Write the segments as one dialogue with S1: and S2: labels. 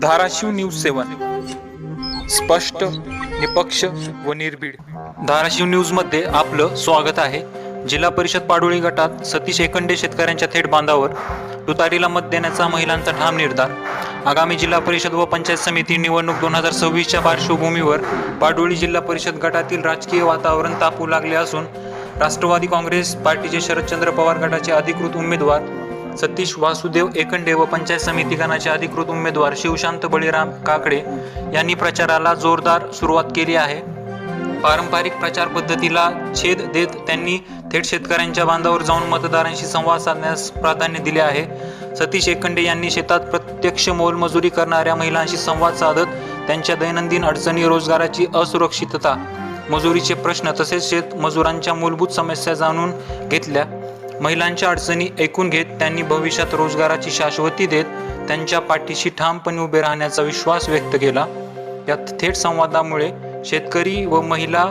S1: Dharashiv news 7 स्पष्ट, निपक्ष व निर्भीड। धाराशिव न्यूज मध्ये आपलं स्वागत आहे। जिल्हा परिषद पाडोळी गटात सतीश एकंडे शेतकऱ्यांच्या थेट बांधावर तुतारीला मत देण्याचा महिलांचा ठाम निर्धार। आगामी जिल्हा परिषद व पंचायत समिती निवडणूक 2026च्या पार्श्वभूमीवर पाडोळी जिल्हा परिषद गटातील राजकीय वातावरण तापू लागले असून राष्ट्रवादी काँग्रेस पार्टीचे शरदचंद्र पवार गटाचे अधिकृत उमेदवार सतीश वासुदेव एकंडे व पंचायत समिती गणाचे अधिकृत उमेदवार शिवशांत बळीराम काकडे यांनी प्रचाराला जोरदार सुरुवात केली आहे। पारंपरिक प्रचार पद्धतीला छेद देत त्यांनी थेट शेतकऱ्यांच्या बांधावर जाऊन मतदारांशी संवाद साधण्यास प्राधान्य दिले आहे। सतीश एकंडे यांनी शेतात प्रत्यक्ष मोलमजुरी करणाऱ्या महिलांशी संवाद साधत त्यांच्या दैनंदिन अडचणी, रोजगाराची असुरक्षितता, मजुरीचे प्रश्न तसेच शेत मजुरांच्या मूलभूत समस्या जाणून घेतल्या। महिलांच्या अडचणी ऐकून घेत त्यांनी भविष्यात रोजगाराची शाश्वती देत त्यांच्या पाठीशी ठामपणे उभे राहण्याचा विश्वास व्यक्त केला। या थेट संवादामुळे शेतकरी व महिला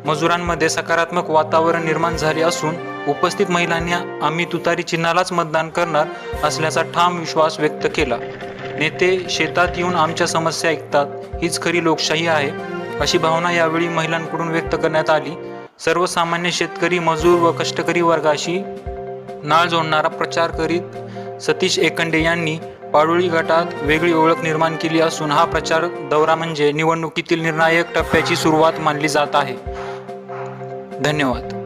S1: मजुरांमध्ये सकारात्मक वातावरण निर्माण झाले असून उपस्थित महिलांनी आम्ही तुतारी चिन्हालाच मतदान करणार असल्याचा ठाम विश्वास व्यक्त केला। नेते शेतात येऊन आमच्या समस्या ऐकतात, हीच खरी लोकशाही आहे अशी भावना यावेळी महिलांकडून व्यक्त करण्यात आली। सर्वसामान्य शेतकरी, मजूर व कष्टकरी वर्गाशी नाळ जोडणारा प्रचार करीत सतीश एकंडे यांनी पाडोळी गटात वेगळी ओळख निर्माण केली असून हा प्रचार दौरा म्हणजे निवडणुकीतील निर्णायक टप्प्याची सुरुवात मानली जात आहे। धन्यवाद।